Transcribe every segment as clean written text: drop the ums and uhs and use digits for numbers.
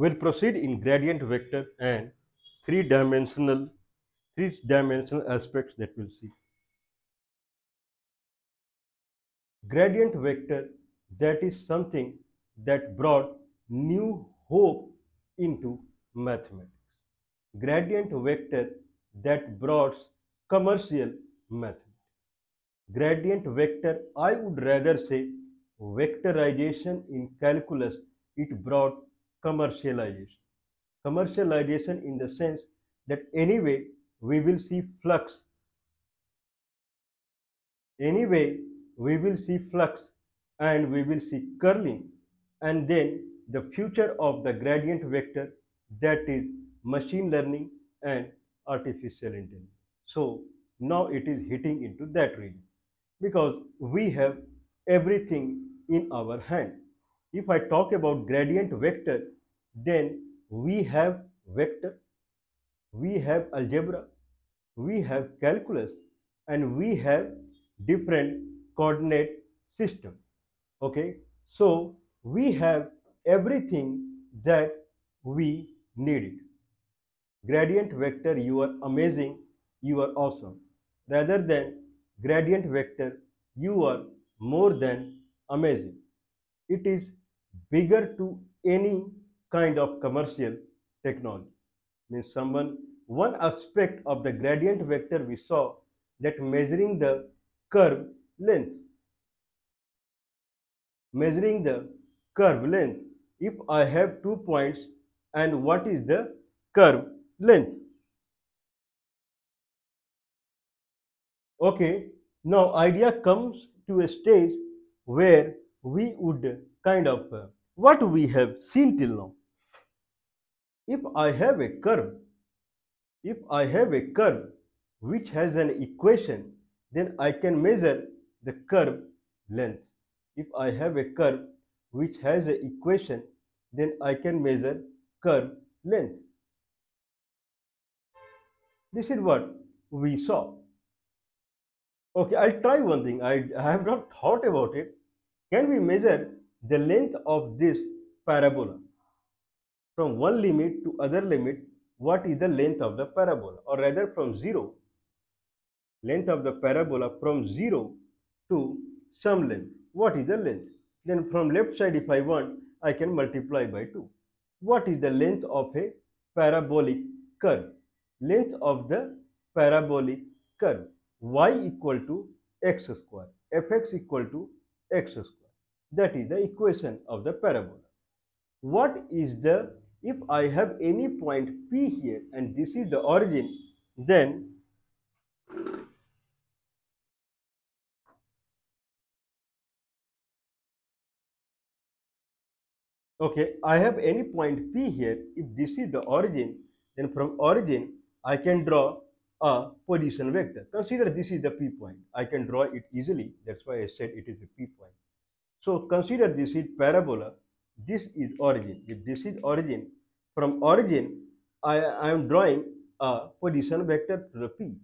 We'll proceed in gradient vector and three-dimensional aspects that we'll see. Gradient vector, that is something that brought new hope into mathematics. Gradient vector that brought commercial mathematics. Gradient vector, I would rather say vectorization in calculus, it brought commercialization. Commercialization in the sense that anyway we will see flux. Anyway we will see flux and we will see curling, and then the future of the gradient vector, that is machine learning and artificial intelligence. So now it is hitting into that region because we have everything in our hand. If I talk about gradient vector, then we have vector, we have algebra, we have calculus, and we have different coordinate system. Okay, so we have everything that we needed. Gradient vector, you are amazing, you are awesome. Rather than gradient vector, you are more than amazing. It is bigger to any kind of commercial technology. Means one aspect of the gradient vector we saw, that measuring the curve length. Measuring the curve length. If I have 2 points, and what is the curve length? Okay, now idea comes to a stage where we would kind of what we have seen till now. If I have a curve, if I have a curve which has an equation, then I can measure the curve length. If I have a curve which has an equation, then I can measure curve length. This is what we saw. Okay, I'll try one thing. I have not thought about it. Can we measure the length of this parabola? From one limit to other limit, what is the length of the parabola? Or rather from 0, length of the parabola from 0 to some length. What is the length? Then from left side, if I want, I can multiply by 2. What is the length of a parabolic curve? Length of the parabolic curve. Y equal to x square. Fx equal to x square. That is the equation of the parabola. What is the, if I have any point P here and this is the origin, then okay, I have any point P here. If this is the origin, then from origin I can draw a position vector. Consider this is the P point. I can draw it easily. That's why I said it is a P point. So consider this is parabola. This is origin. If this is origin, from origin I am drawing a position vector to the P.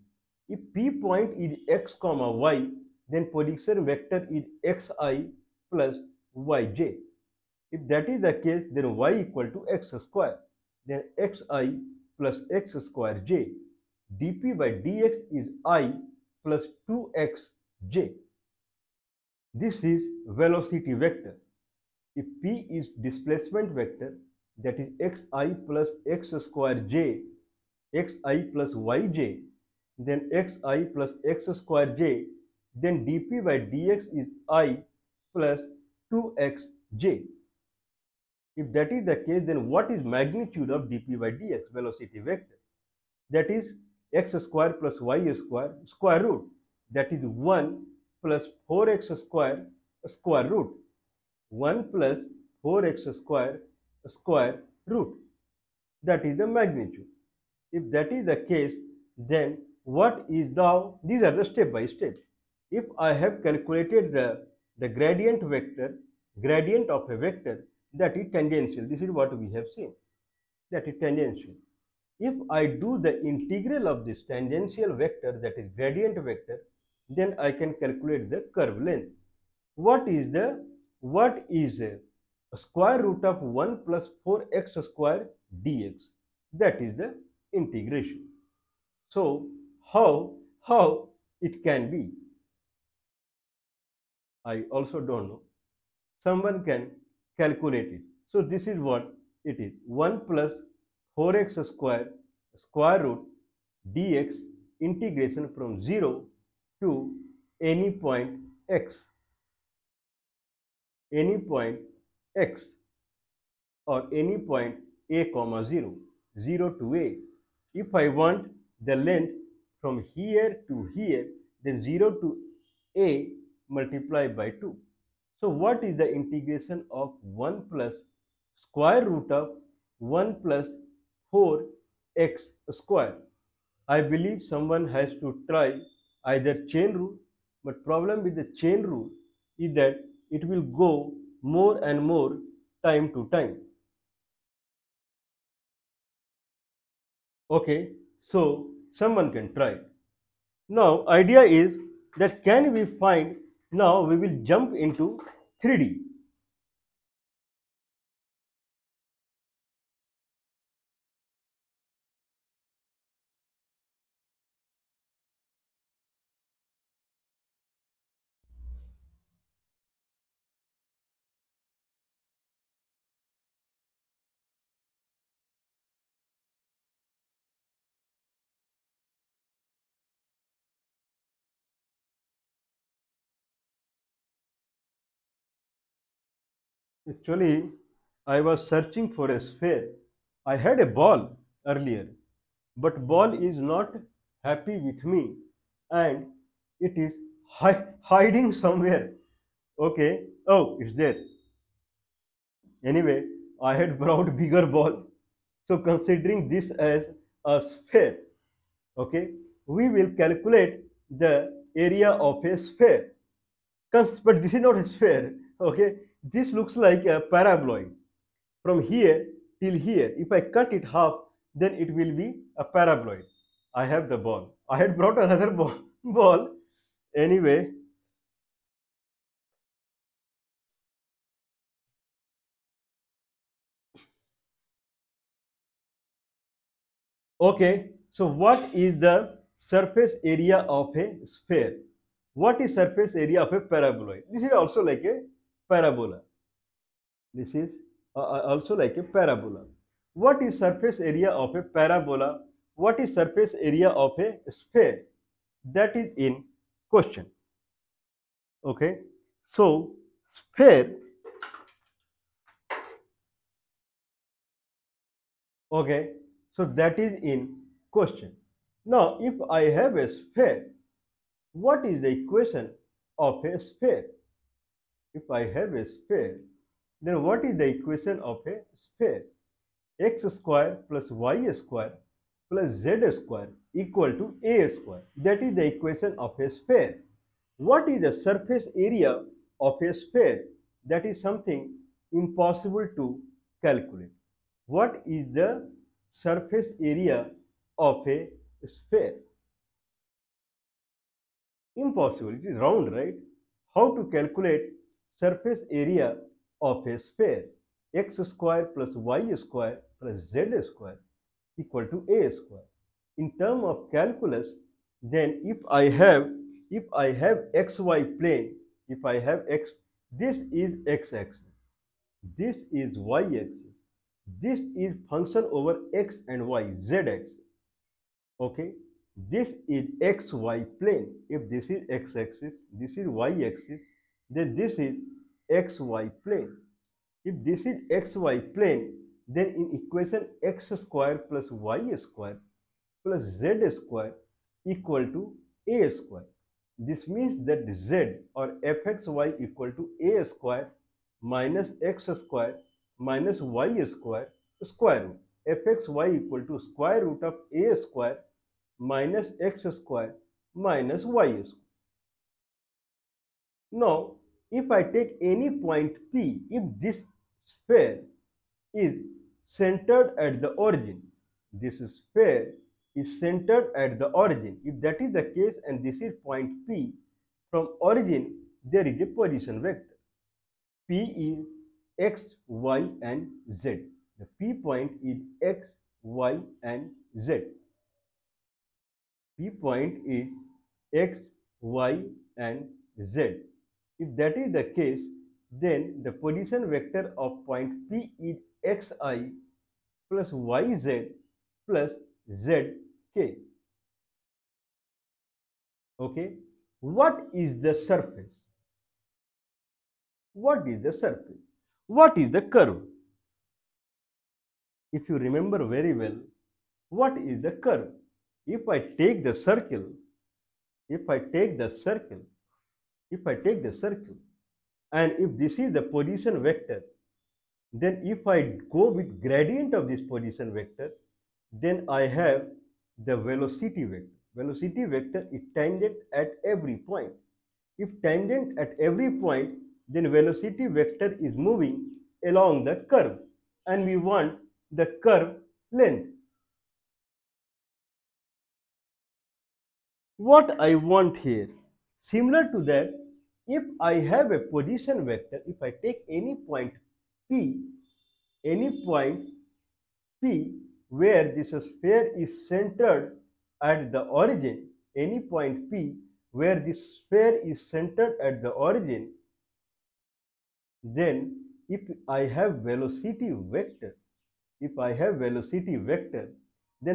If P point is x comma y, then position vector is xi plus yj. If that is the case, then y equal to x square. Then xi plus x square j. dp by dx is I plus 2xj. This is velocity vector. If p is displacement vector, that is xi plus x square j, xi plus yj, then xi plus x square j, then dp by dx is I plus 2xj. If that is the case, then what is magnitude of dp by dx, velocity vector? That is x square plus y square square root. That is 1 plus 4x square square root. 1 plus 4x square square root. That is the magnitude. If that is the case, then what is now, these are the step by step. If I have calculated the gradient vector, gradient of a vector, that is tangential. This is what we have seen. That is tangential. If I do the integral of this tangential vector, that is gradient vector, then I can calculate the curve length. What is square root of 1 plus 4x square dx. That is the integration. So how it can be? I also don't know. Someone can calculate it. So this is what it is. 1 plus 4x square root dx integration from 0 to any point x, any point x, or any point a comma 0, 0 to a. If I want the length from here to here, then 0 to a multiplied by 2. So what is the integration of 1 plus square root of 1 plus 4x square? I believe someone has to try either chain rule, but problem with the chain rule is that it will go more and more time to time. Okay, so someone can try. Now idea is that can we find, now we will jump into 3D. Actually, I was searching for a sphere. I had a ball earlier, but ball is not happy with me and it is hiding somewhere. Okay, oh, it's there. Anyway, I had brought bigger ball. So considering this as a sphere, okay, we will calculate the area of a sphere. But this is not a sphere, okay. This looks like a paraboloid. From here till here, if I cut it half, then it will be a paraboloid. I have the ball. I had brought another ball. Anyway, okay, so what is the surface area of a sphere? What is surface area of a paraboloid? This is also like a parabola. This is also like a parabola. What is surface area of a parabola? What is surface area of a sphere? That is in question. Okay, so sphere. Okay, so that is in question. Now, if I have a sphere, what is the equation of a sphere? If I have a sphere, then what is the equation of a sphere? X square plus y square plus z square equal to a square. That is the equation of a sphere. What is the surface area of a sphere? That is something impossible to calculate. What is the surface area of a sphere? Impossible. It is round, right? How to calculate surface area of a sphere? X square plus y square plus z square equal to a square. In terms of calculus, then if I have xy plane, if I have x, this is x-axis, this is y-axis, this is function over x and y, z-axis. Okay, this is xy plane. If this is x-axis, this is y-axis, then this is xy plane. If this is xy plane, then in equation x square plus y square plus z square equal to a square. This means that z or fxy equal to a square minus x square minus y square square root. Fxy equal to square root of a square minus x square minus y square. Now, if I take any point P, if this sphere is centered at the origin, this sphere is centered at the origin. If that is the case and this is point P, from origin there is a position vector. P is x, y and z. The P point is x, y and z. P point is x, y and z. If that is the case, then the position vector of point P is xi plus yz plus zk. Okay. What is the surface? What is the surface? What is the curve? If you remember very well, what is the curve? If I take the circle, if I take the circle, and if this is the position vector, then if I go with gradient of this position vector, then I have the velocity vector. Velocity vector is tangent at every point. If tangent at every point, then velocity vector is moving along the curve, and we want the curve length. What I want here, similar to that, if I have a position vector, if I take any point P, where this sphere is centered at the origin, any point P where this sphere is centered at the origin, then if I have velocity vector, then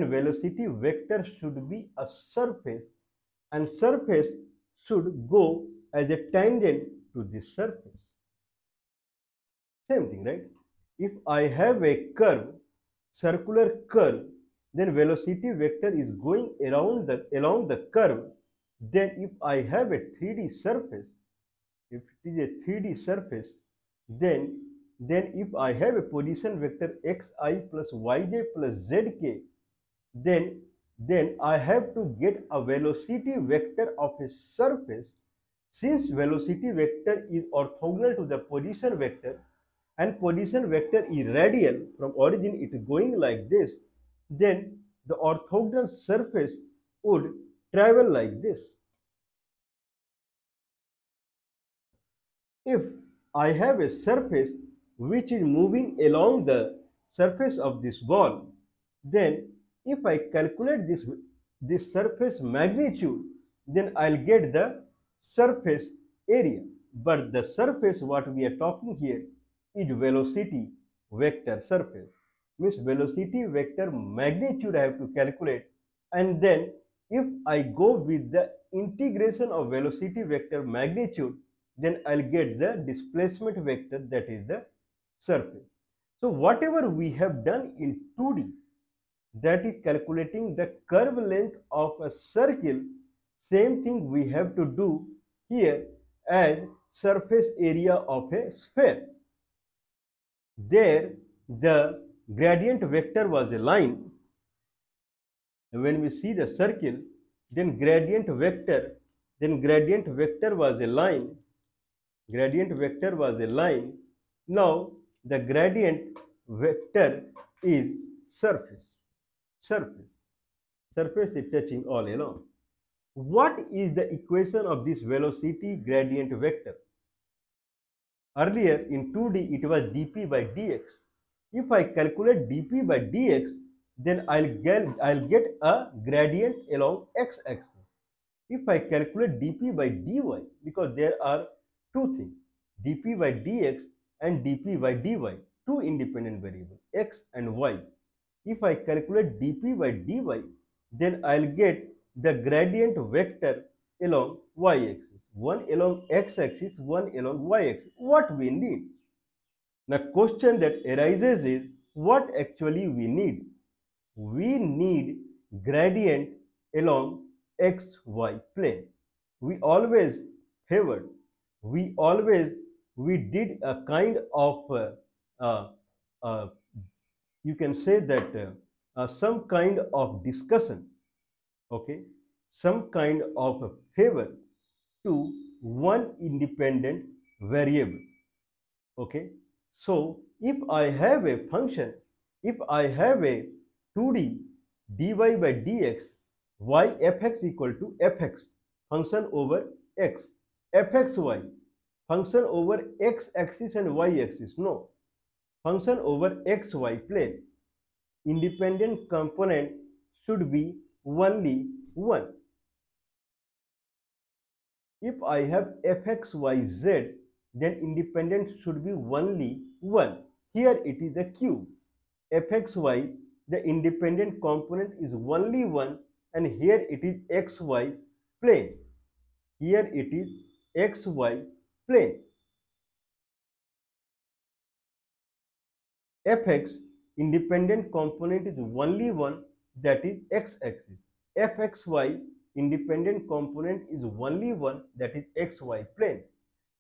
velocity vector should be a surface, and surface should go as a tangent to this surface. Same thing, right? If I have a curve, circular curve, then velocity vector is going along the curve. Then if I have a 3D surface, if it is a 3D surface, then if I have a position vector xi plus yj plus zk, then I have to get a velocity vector of a surface. Since velocity vector is orthogonal to the position vector, and position vector is radial from origin, it is going like this, then the orthogonal surface would travel like this. If I have a surface which is moving along the surface of this ball, then if I calculate this surface magnitude, then I'll get the surface area. But the surface what we are talking here is velocity vector surface. Means velocity vector magnitude I have to calculate, and then if I go with the integration of velocity vector magnitude, then I'll get the displacement vector, that is the surface. So whatever we have done in 2D, that is calculating the curve length of a circle, same thing we have to do here as surface area of a sphere. There the gradient vector was a line. When we see the circle, then gradient vector was a line. Now the gradient vector is surface. Surface is touching all along. What is the equation of this velocity gradient vector? Earlier in 2D it was dp by dx. If I calculate dp by dx, then I'll get a gradient along x-axis. If I calculate dp by dy, because there are two things, dp by dx and dp by dy, two independent variables, x and y. If I calculate dp by dy, then I'll get the gradient vector along y-axis. One along x-axis, one along y-axis. What we need? The question that arises is, what actually we need? We need gradient along xy plane. We always favored, we did a kind of you can say that some kind of discussion, okay, some kind of a favor to one independent variable. Okay, so if I have a function, if I have a 2D dy by dx, y fx equal to fx, function over x, fxy, function over x axis and y axis. No, function over xy plane. Independent component should be only one. If I have fxyz, then independent should be only one. Here it is a cube. fxy, the independent component is only one, and here it is xy plane. Here it is xy plane. fx, independent component is only one, that is x-axis. fxy, independent component is only one, that is xy plane.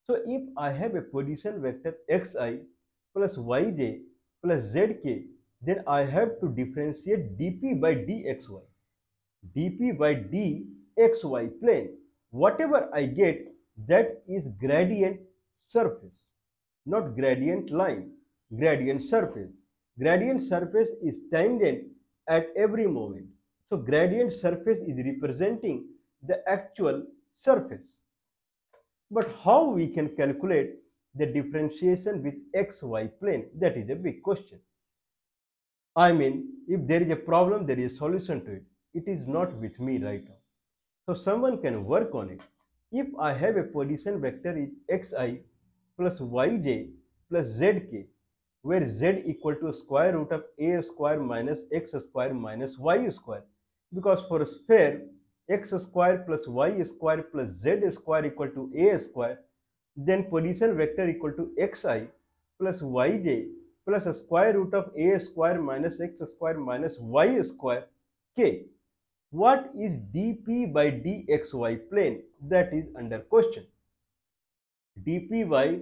So if I have a position vector xi plus yj plus zk, then I have to differentiate dp by dxy. dp by dxy plane. Whatever I get, that is gradient surface, not gradient line, gradient surface. Gradient surface is tangent at every moment. So gradient surface is representing the actual surface. But how we can calculate the differentiation with xy plane? That is a big question. I mean, if there is a problem, there is a solution to it. It is not with me right now. So someone can work on it. If I have a position vector is xi plus yj plus zk, where z equal to square root of a square minus x square minus y square, because for a sphere x square plus y square plus z square equal to a square, then position vector equal to xi plus yj plus square root of a square minus x square minus y square k. What is dp by dxy plane? That is under question. dp by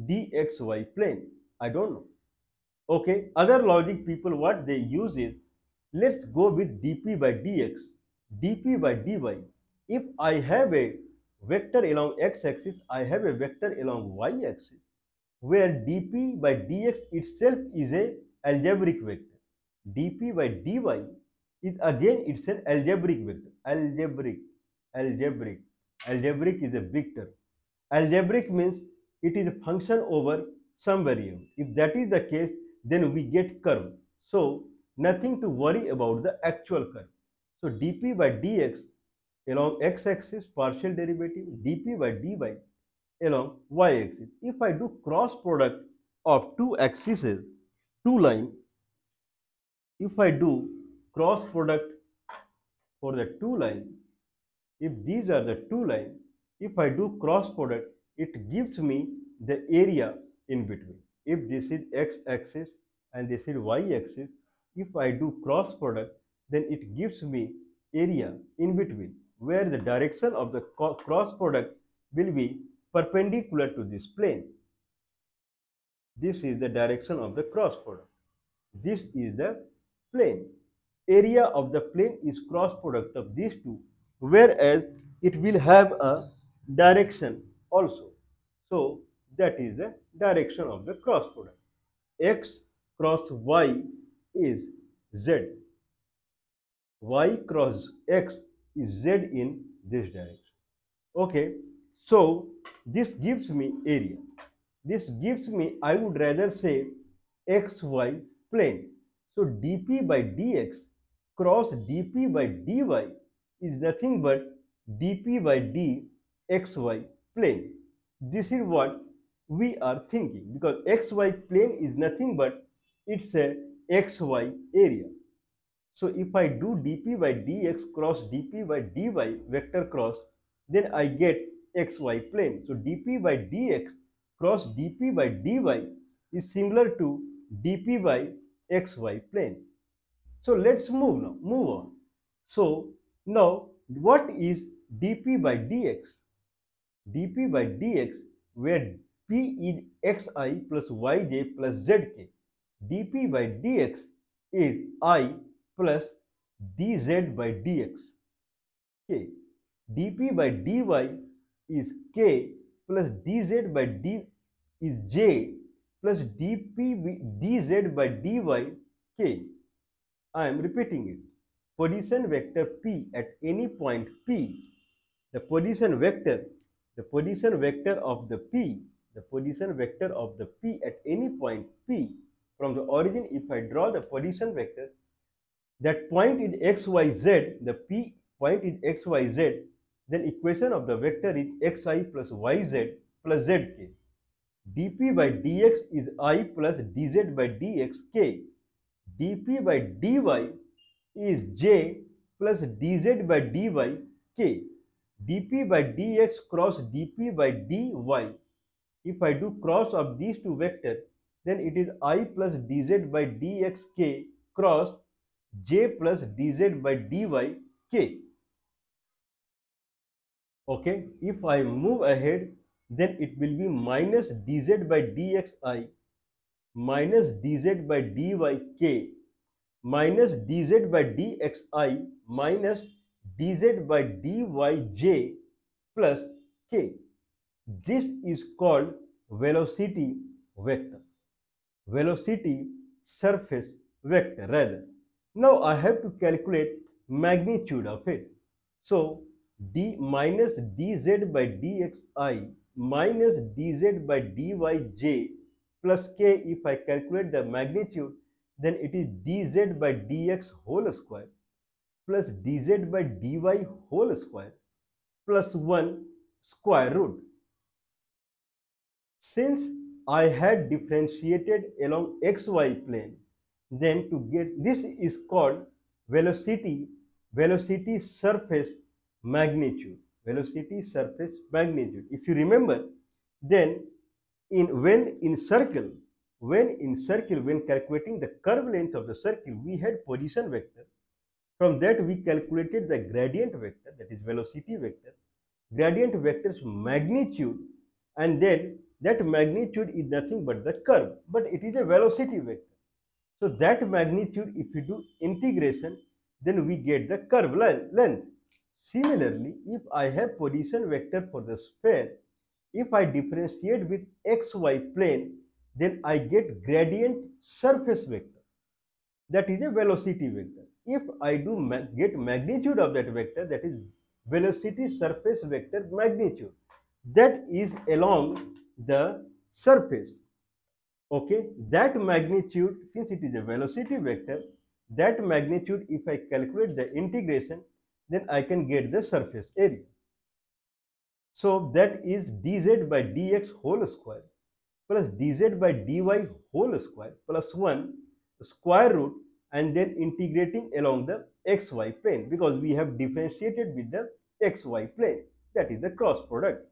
dxy plane, I don't know. Okay, other logic people, what they use is, let's go with dp by dx, dp by dy. If I have a vector along x-axis, I have a vector along y-axis, where dp by dx itself is a algebraic vector. dp by dy is again, it's an algebraic vector. Algebraic is a big term. Algebraic means it is a function over some variable. If that is the case, then we get curve. So nothing to worry about the actual curve. So dp by dx along x-axis partial derivative, dp by dy along y-axis. If I do cross product of two axes, two line, if I do cross product for the two line, if these are the two lines, if I do cross product, it gives me the area in between. If this is x-axis and this is y-axis, if I do cross product, then it gives me area in between, where the direction of the cross product will be perpendicular to this plane. This is the direction of the cross product. This is the plane. Area of the plane is cross product of these two, whereas it will have a direction also. So that is the direction of the cross product. X cross y is z. Y cross x is z in this direction. Okay, so this gives me area. This gives me, I would rather say, xy plane. So dp by dx cross dp by dy is nothing but dp by dxy plane. This is what we are thinking, because xy plane is nothing but it's a xy area. So if I do dp by dx cross dp by dy vector cross, then I get xy plane. So dp by dx cross dp by dy is similar to dp by xy plane. So let's move on. So now what is dp by dx? dp by dx, where p is xi plus yj plus zk. dp by dx is I plus dz by dx. K. dp by dy is k plus dz by d is j plus dz by dy k. I am repeating it. Position vector p at any point p, the position vector of the p at any point p from the origin, if I draw the position vector, that point is xyz, the p point is xyz, then equation of the vector is xi plus yz plus zk. dp by dx is I plus dz by dx k. dp by dy is j plus dz by dy k. dp by dx cross dp by dy. If I do cross of these two vectors, then it is I plus dz by dx k cross j plus dz by dy k. Okay, if I move ahead, then it will be minus dz by dxi minus dz by dy k minus dz by dxi minus dz by dyj plus k. This is called velocity vector, velocity surface vector rather. Now I have to calculate magnitude of it. So d minus dz by dxi minus dz by dyj plus k, if I calculate the magnitude, then it is dz by dx whole square plus dz by dy whole square plus 1 square root. Since I had differentiated along xy plane, then to get this is called velocity surface magnitude, velocity surface magnitude. If you remember, then when calculating the curve length of the circle, we had position vector. From that we calculated the gradient vector, that is velocity vector, gradient vector's magnitude, and then that magnitude is nothing but the curve, but it is a velocity vector. So that magnitude, if you do integration, then we get the curve length. Similarly, if I have position vector for the sphere, if I differentiate with xy plane, then I get gradient surface vector, that is a velocity vector. If I do get magnitude of that vector, that is velocity surface vector magnitude, that is along the surface. Okay, that magnitude, since it is a velocity vector, that magnitude, if I calculate the integration, then I can get the surface area. So that is dz by dx whole square plus dz by dy whole square plus 1 square root, and then integrating along the xy plane, because we have differentiated with the xy plane, that is the cross product.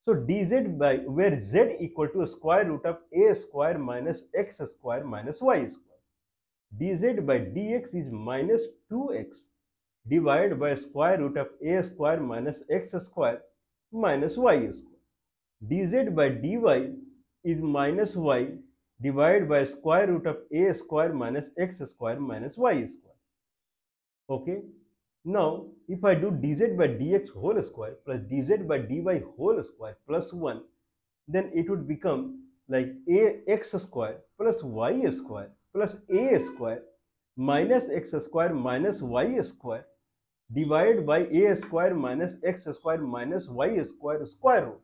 So dz by, where z equal to square root of a square minus x square minus y square, dz by dx is minus 2x divided by square root of a square minus x square minus y square. dz by dy is minus y divided by square root of a square minus x square minus y square. Okay. Now, if I do dz by dx whole square plus dz by dy whole square plus 1, then it would become like ax square plus y square plus a square minus x square minus y square divided by a square minus x square minus y square square root.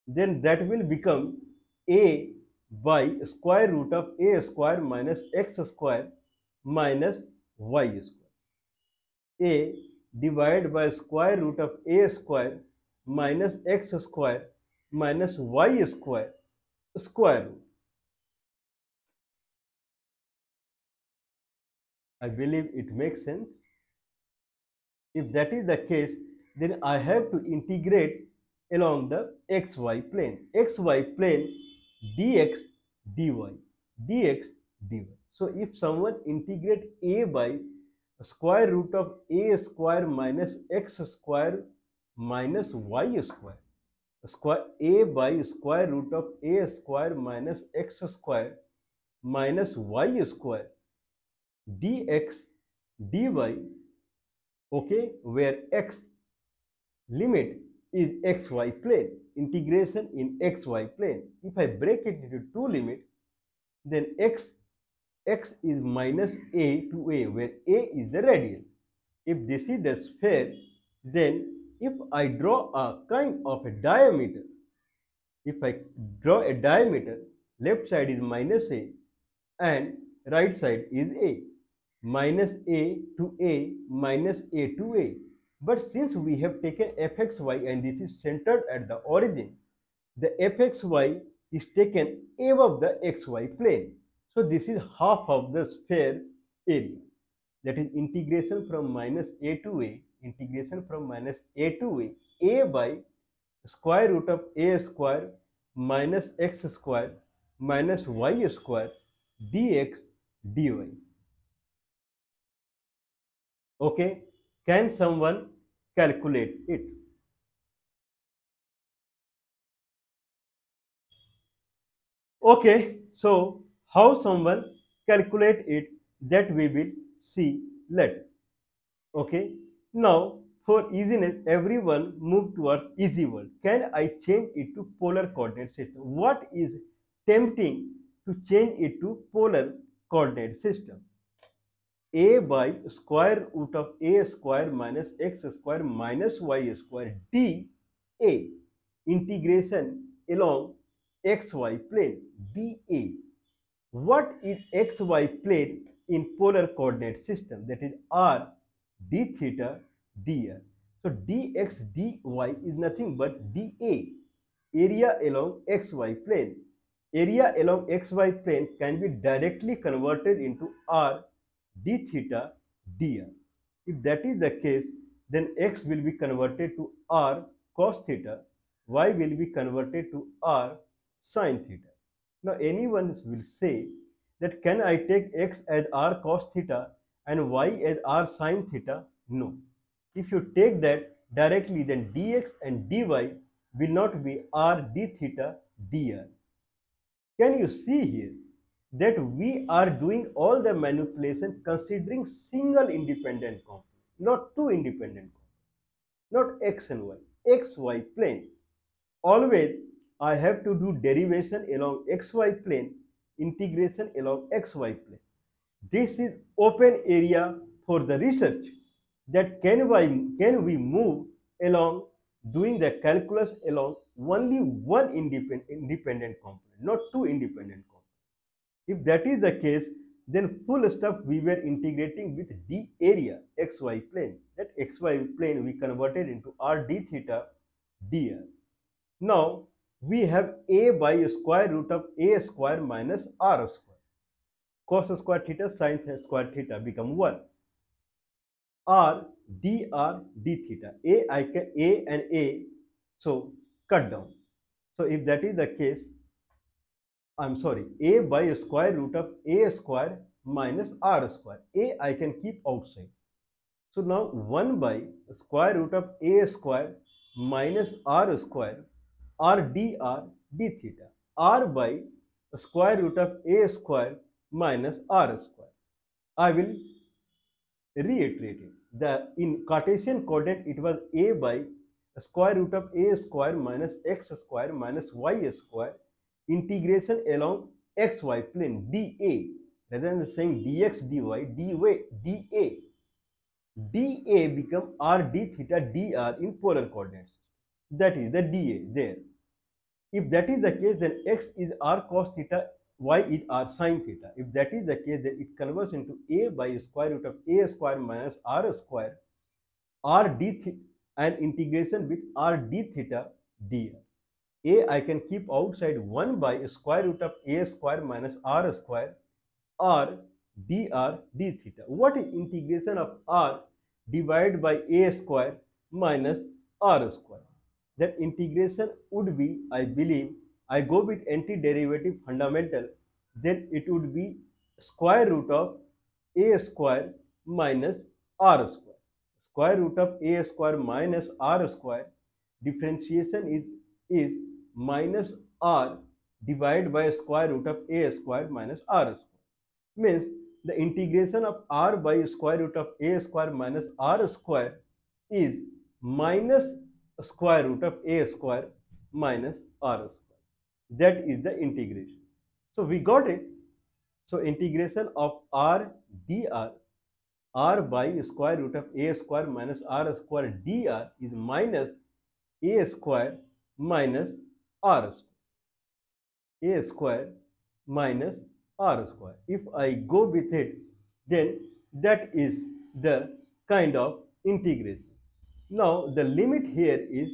Then that will become a by square root of a square minus x square minus y square. A divided by square root of a square minus x square minus y square square root. I believe it makes sense. If that is the case, then I have to integrate along the xy plane. xy plane dx dy, dx dy. So if someone integrate a by square root of a square minus x square minus y square, a by square root of a square minus x square minus y square dx dy, okay, where x limit is xy plane, integration in xy plane. If I break it into two limits, then x is minus a to a, where a is the radius. If this is the sphere, then if I draw a kind of a diameter, if I draw a diameter, left side is minus a, and right side is a. Minus a to a minus a to a. But since we have taken fxy and this is centered at the origin, the fxy is taken above the xy plane. So this is half of the sphere area. That is integration from minus a to a, integration from minus a to a by square root of a square minus x square minus y square dx dy. Okay, can someone calculate it? Okay, so how someone calculate it, that we will see later. Okay, now for easiness, everyone move towards easy world. Can I change it to polar coordinate system? What is tempting to change it to polar coordinate system? A by square root of a square minus x square minus y square dA, integration along xy plane dA. What is xy plane in polar coordinate system? That is r d theta dr. So dx dy is nothing but dA, area along xy plane. Area along xy plane can be directly converted into r d theta dr. If that is the case, then x will be converted to r cos theta, y will be converted to r sin theta. Now anyone will say that can I take x as r cos theta and y as r sin theta? No. If you take that directly, then dx and dy will not be r d theta dr. Can you see here that we are doing all the manipulation considering single independent component, not two independent components, not x and y, xy plane. Always I have to do derivation along xy plane, integration along xy plane. This is open area for the research, that can we move along doing the calculus along only one independent component, not two independent components. If that is the case, then full stop we were integrating with d area xy plane. That xy plane we converted into r d theta dr. Now we have a by square root of a square minus r square. Cos square theta sin square theta become 1. R dr d theta. I can a and a, so cut down. So if that is the case, I'm sorry, a by square root of a square minus r square. A I can keep outside. So now 1 by square root of a square minus r square r dr d theta. R by square root of a square minus r square. I will reiterate it. In Cartesian coordinate it was a by square root of a square minus x square minus y square, integration along xy plane dA, rather than saying dx dy, dA. dA become r d theta dr in polar coordinates. That is the dA there. If that is the case, then x is r cos theta, y is r sin theta. If that is the case, then it converts into a by square root of a square minus r square r d theta and integration with r d theta dr. A I can keep outside 1 by square root of a square minus r square r dr d theta. What is integration of r divided by a square minus r square? That integration would be, I believe, I go with antiderivative fundamental, then it would be square root of a square minus r square. Square root of a square minus r square, differentiation is minus r divided by square root of a square minus r square. Means the integration of r by square root of a square minus r square is minus square root of a square minus r square. That is the integration. So we got it. So integration of r dr, r by square root of a square minus r square dr is minus a square minus r square. A square minus r square. If I go with it, then that is the kind of integration. Now the limit here is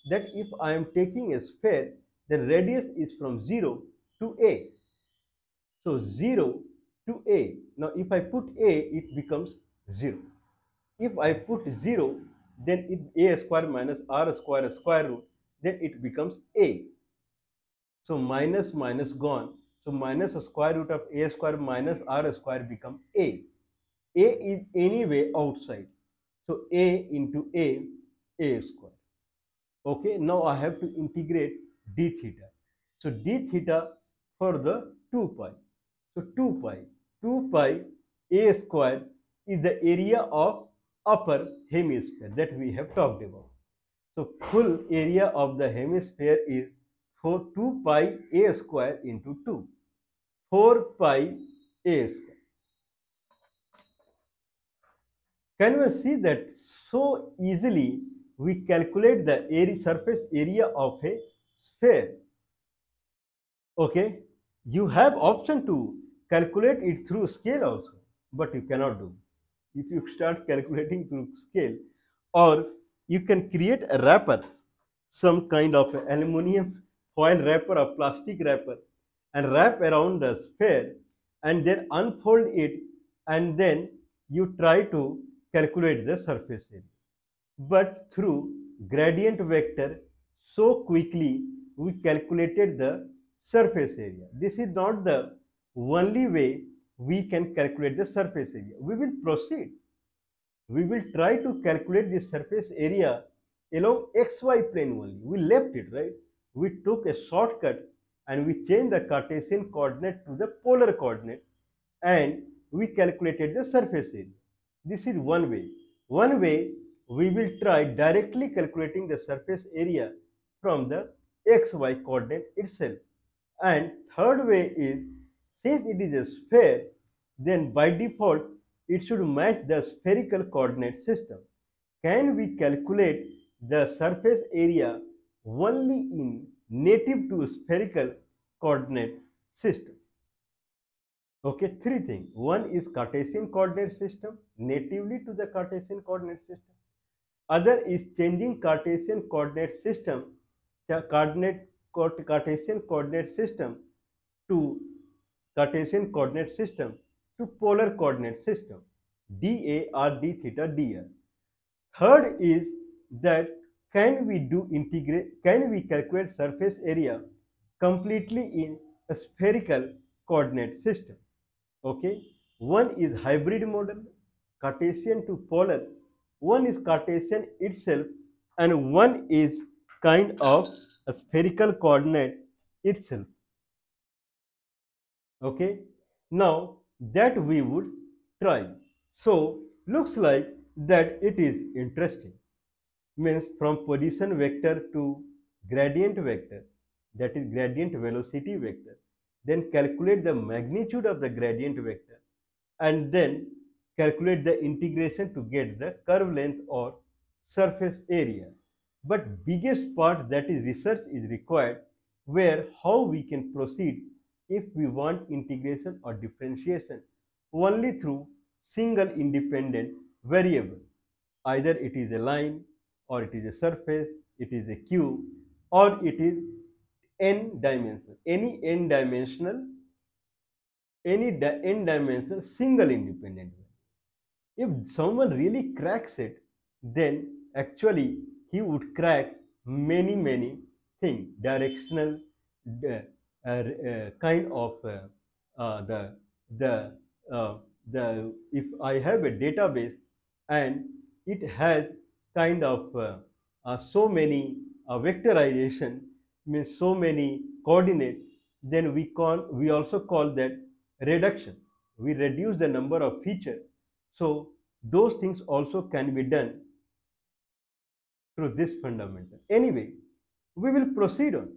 that if I am taking a sphere, the radius is from 0 to a. So 0 to a. Now if I put a, it becomes 0. If I put 0, then a square minus r square square root, then it becomes a. So minus minus gone. So minus a square root of a square minus r square become a. A is anyway outside. So a into a square. Okay, now I have to integrate d theta. So d theta for the 2 pi. So 2 pi a square is the area of upper hemisphere that we have talked about. So full area of the hemisphere is 2 pi a square into 2. 4 pi a square. Can we see that so easily we calculate the area, surface area of a sphere? Okay, you have option to calculate it through scale also, but you cannot do. If you start calculating through scale, or you can create a wrapper, some kind of aluminum foil wrapper or plastic wrapper, and wrap around the sphere and then unfold it, and then you try to calculate the surface area. But through gradient vector, so quickly we calculated the surface area. This is not the only way we can calculate the surface area. We will proceed. We will try to calculate the surface area along xy plane only. We left it, right? We took a shortcut and we changed the Cartesian coordinate to the polar coordinate, and we calculated the surface area. This is one way. One way, we will try directly calculating the surface area from the xy coordinate itself. And third way is, since it is a sphere, then by default it should match the spherical coordinate system. Can we calculate the surface area only in native to spherical coordinate system? Okay, three things. One is Cartesian coordinate system, natively to the Cartesian coordinate system. Other is changing Cartesian coordinate system, Cartesian coordinate system to Cartesian coordinate system to polar coordinate system, dA or d theta dr. Third is that can we calculate surface area completely in a spherical coordinate system? Okay, one is hybrid model, Cartesian to polar, one is Cartesian itself, and one is kind of a spherical coordinate itself. Okay, now that we would try. So looks like that it is interesting. Means from position vector to gradient vector, that is gradient velocity vector, then calculate the magnitude of the gradient vector, and then calculate the integration to get the curve length or surface area. But biggest part, that is research, is required, where how we can proceed if we want integration or differentiation only through single independent variable. Either it is a line, or it is a surface, it is a cube, or it is n dimensional, any n-dimensional single independent variable. If someone really cracks it, then actually he would crack many things, directional, kind of the the if I have a database and it has kind of so many vectorization, means so many coordinates, then we also call that reduction. We reduce the number of features. So those things also can be done through this fundamental. Anyway, we will proceed on.